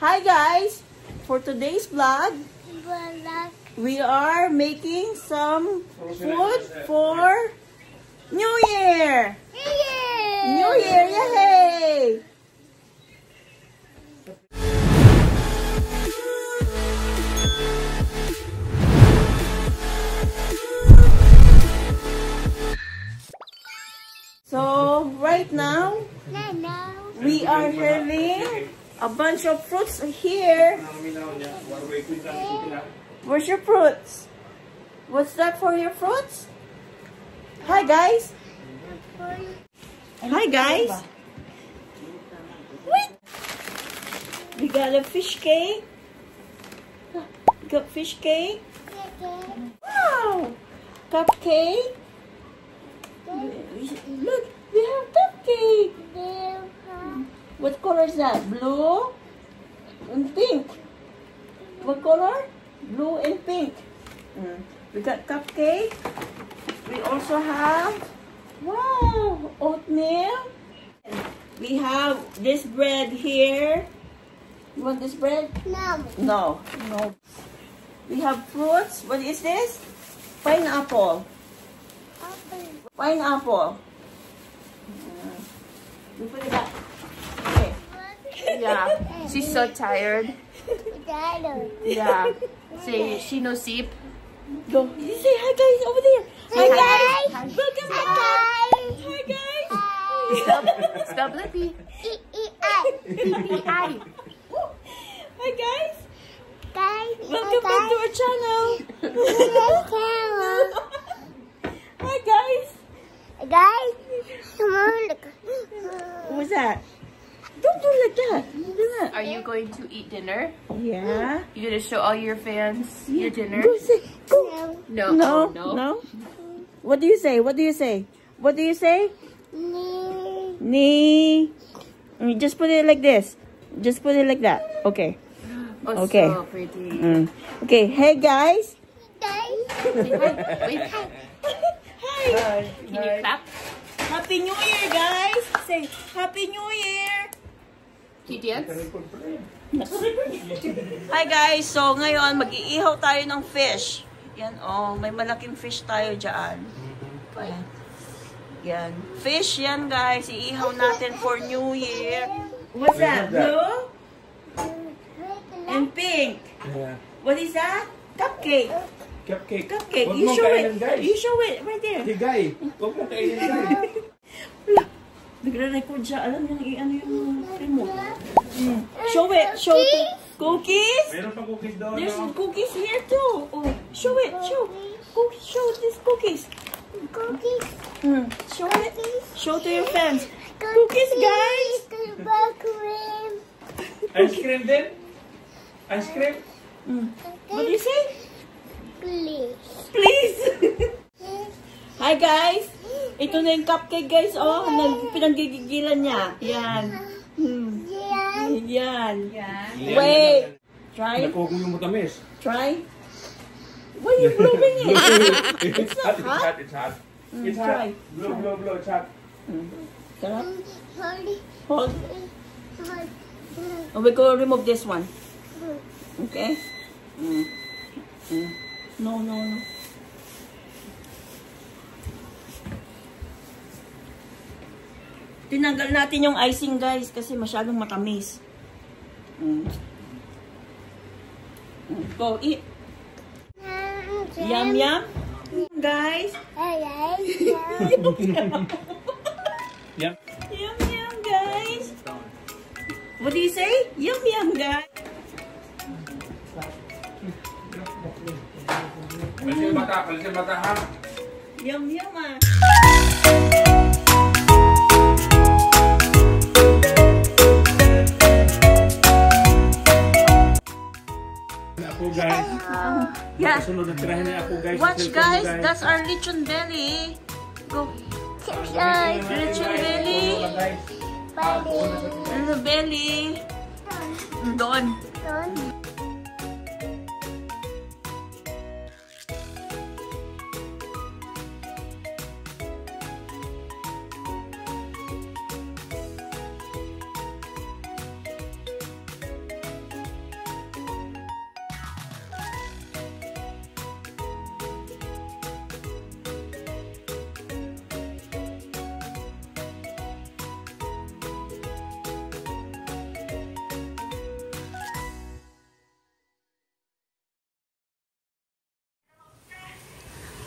Hi guys! For today's vlog, we are making some food for New Year! New Year! Yay! So, right now, we are having a bunch of fruits here. Where's your fruits? What's that for your fruits? Hi guys! Hi guys! Wait! We got a fish cake. Got fish cake. Wow! Cupcake. Look, we have cupcake. What color is that? Blue and pink. What color? Blue and pink. We got cupcake. We also have, wow, oatmeal. We have this bread here. You want this bread? No. No. No. We have fruits. What is this? Pineapple. Pineapple. We put it back. Okay. Yeah, she's so tired. Yeah. Say, she no sip. Go. You say hi guys over there. Hi guys. Welcome back. Hi guys. Spell Blippi. E-E-I. Hi guys. Welcome back to our channel. Hi guys. What's that? Don't do like that. Do that. Are you going to eat dinner? Yeah. You gonna show all your fans your dinner? Go say. Go. No. No. No. No. What do you say? What do you say? What do you say? Knee. Just put it like this. Just put it like that. Okay. Oh, Okay. so pretty. Okay. Hey guys. Wait. Hi. Can you clap? Happy New Year, guys. Say Happy New Year. Can you dance? Hi guys. So ngayon mag-iihaw tayo ng fish. Yan oh, may malaking fish tayo diyan. Ayan. Yan. Fish yan guys. Iihaw natin for New Year. What's that? Blue? And pink. Yeah. What is that? Cupcake. Cupcake. Cupcake. Huwag You mong show it. kainin, guys. You show it right there. Hey, guy. Huwag mong kainin, guy. Wala. Nagre-record siya. Alam niya ano yung remote. Show it. Show it. Cookies? Meron pang cookies doon. There's no? cookies here too. Oh, show it. Show. Show these cookies. Show it. Show to your fans. Cookies, guys. Ice cream din? Ice cream? What do you say? Please. Hi guys. Ito na yung cupcake guys. Oh, pinanggigigilan niya. Yan. Yan. Wait. Try. Nakukulo yung matamis. Try. Why are you blowing it? It's hot. It's hot. It's hot. It's Try. hot. Blow. It's hot. Sarap. Hold. Oh, we go remove this one. Okay? No. Tinanggal natin yung icing guys kasi masyadong matamis. Go eat. Yum. Guys. Yeah. Yum, guys. What do you say? Yum, guys. Kalisin mata ha. Yum, ah. Ako guys. Yeah. Sunod na tirahin na ako guys. Watch guys, that's our lechon belly. Go. Lechon belly. Lechon belly. Doon.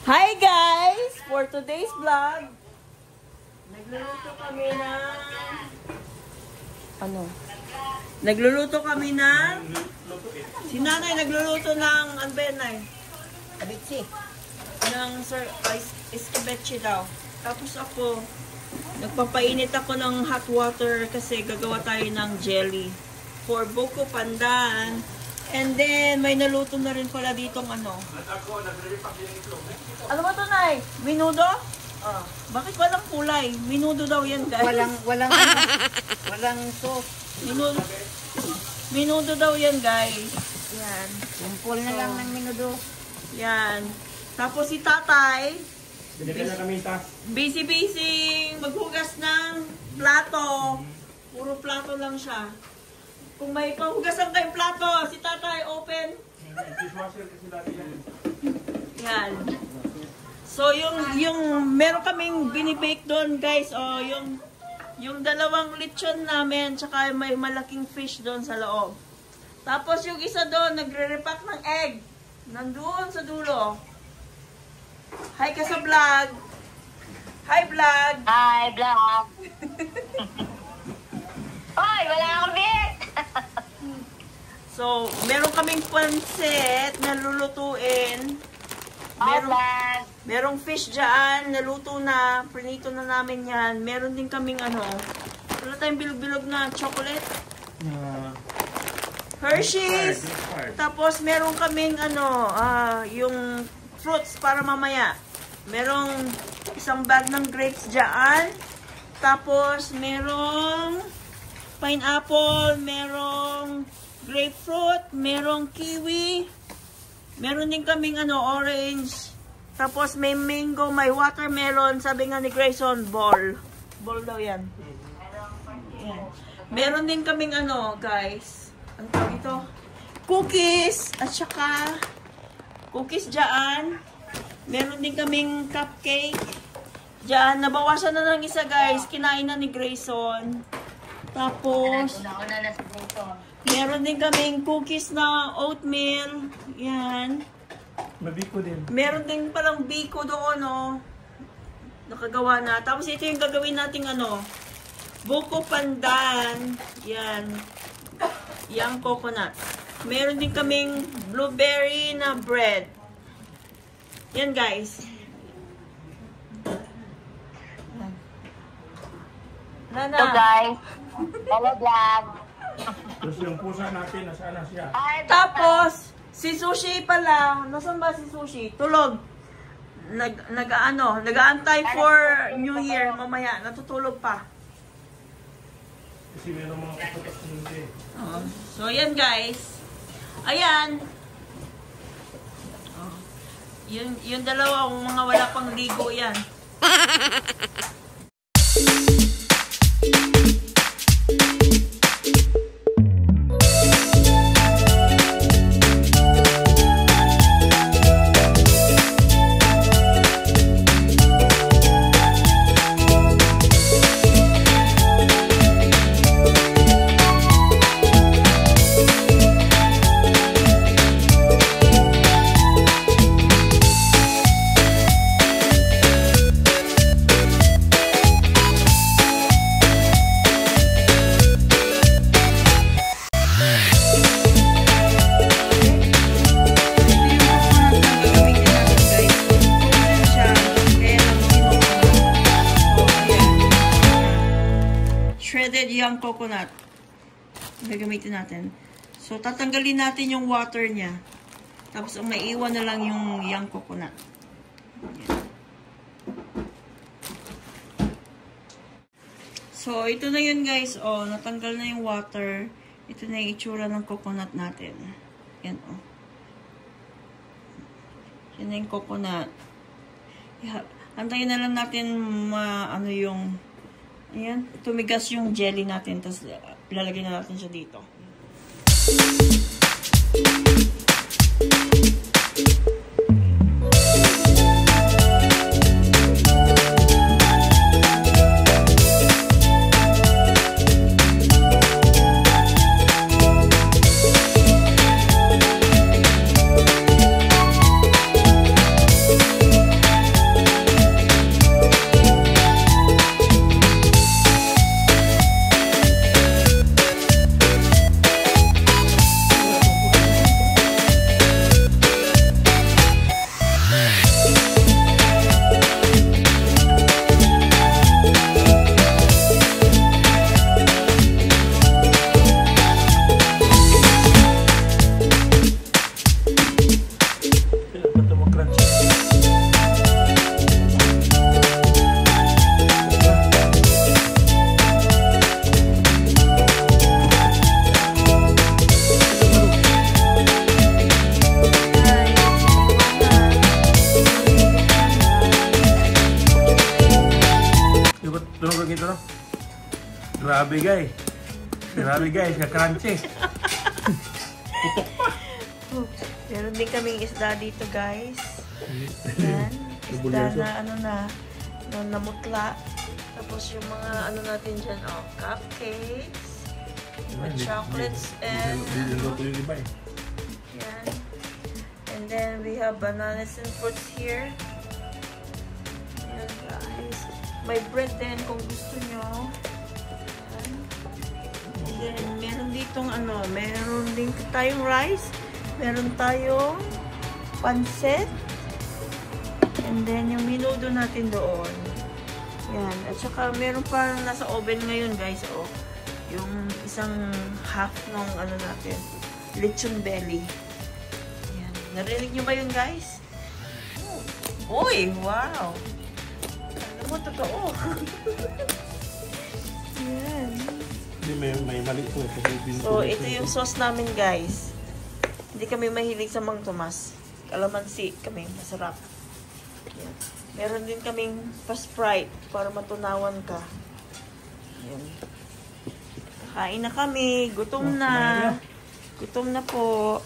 Hi guys! For today's vlog, nagluluto kami ng... Ano? Nagluluto kami ng... Si nanay nagluluto ng... Ano ba yan, nay? Abitsi. Ng escabeche daw. Tapos ako, nagpapainit ako ng hot water kasi gagawa tayo ng jelly for buko pandan. And then, may naluto na rin pala ditong ano. Ano ba ito, nay? Minudo? Bakit walang kulay? Minudo daw yan, guys. Walang sauce. Minudo daw yan, guys. Yan. Simple na lang ng minudo. Yan. Tapos si tatay, Binigyan na kami tas. busy maghugas ng plato. Puro plato lang siya. Kung may pahugasan kayong plato, si tatay open. Dishwasher kasi dati yan. Yan. So yung meron kaming binibake doon, guys. O yung dalawang lechon namin, tsaka may malaking fish doon sa loob. Tapos yung isa doon, nagre-repack ng egg. Nandoon sa dulo. Hi ka sa vlog. Hi vlog. Hi, vlog. Hoy, wala akong bit. So, meron kaming pansit na lulutuin. Merong fish dyan, naluto na, prinito na namin yan. Meron din kaming ano, wala tayong bilog-bilog na chocolate. Hershey's. Tapos meron kaming ano, yung fruits para mamaya. Merong isang bag ng grapes dyan. Tapos merong pineapple, merong grapefruit, merong kiwi. Meron din kaming ano, orange. Tapos may mango, may watermelon. Sabi nga ni Grayson, ball. Ball daw yan. Yan. Meron din kaming ano, guys. Ang tawag ito? Cookies. At saka, cookies dyan. Meron din kaming cupcake. Dyan. Nabawasan na ng isa, guys. Kinain na ni Grayson. Tapos, Una-una na sa Grayson. meron din kaming cookies na oatmeal. Yan. Mabiko din. Meron din palang biko doon, oh. Nakagawa na. Tapos ito yung gagawin nating ano, buko pandan. Yan. Yang coconut. Meron din kaming blueberry na bread. Yan, guys. Hello, Nana. guys. Hello, vlog. Tapos yung pusa natin, nasaan na siya? Tapos, si Sushi pala. Nasaan ba si Sushi? Tulog. Nag-aantay for New Year mamaya. Natutulog pa. Kasi meron mga puputas na hindi. So, ayan guys. Ayan. Yung dalawa, mga wala pang ligo yan. Shredded young coconut. Gagamitin natin. So, tatanggalin natin yung water niya. Tapos, ang maiiwan na lang yung young coconut. Ayan. So, ito na yun guys. Oh, natanggal na yung water. Ito na yung itsura ng coconut natin. Yan, oh. Yan na yung coconut. Antayin na lang natin ano yung ayan, tumigas yung jelly natin. Tapos, lalagyan na natin siya dito. Grabe guys. Grabe guys, ka-crunchy. Putok pa. Meron din kaming isda dito, guys. Yan. Isda na ano na namutla. Tapos yung mga ano natin dyan, cupcakes, with chocolates, and yan. And then we have bananas and fruits here. Yan, guys. May bread din kung gusto nyo. Yan. And then meron ditong meron din tayong rice. Meron tayong pancit. And then, yung minudo natin doon. Yan. At saka, meron pa nasa oven ngayon, guys. Yung isang half ng natin. Lechon belly. Yan. Narinig nyo ba yun, guys? Uy! Wow! Alam mo, totoo. Yan. May mali po. So, ito yung sauce namin, guys. Hindi kami mahilig sa Mang Tomas. Kalamansi kami. Masarap. Yan. Meron din kaming pa-Sprite para matunawan ka. Yan. Kain na kami. Gutom na. Gutom na po.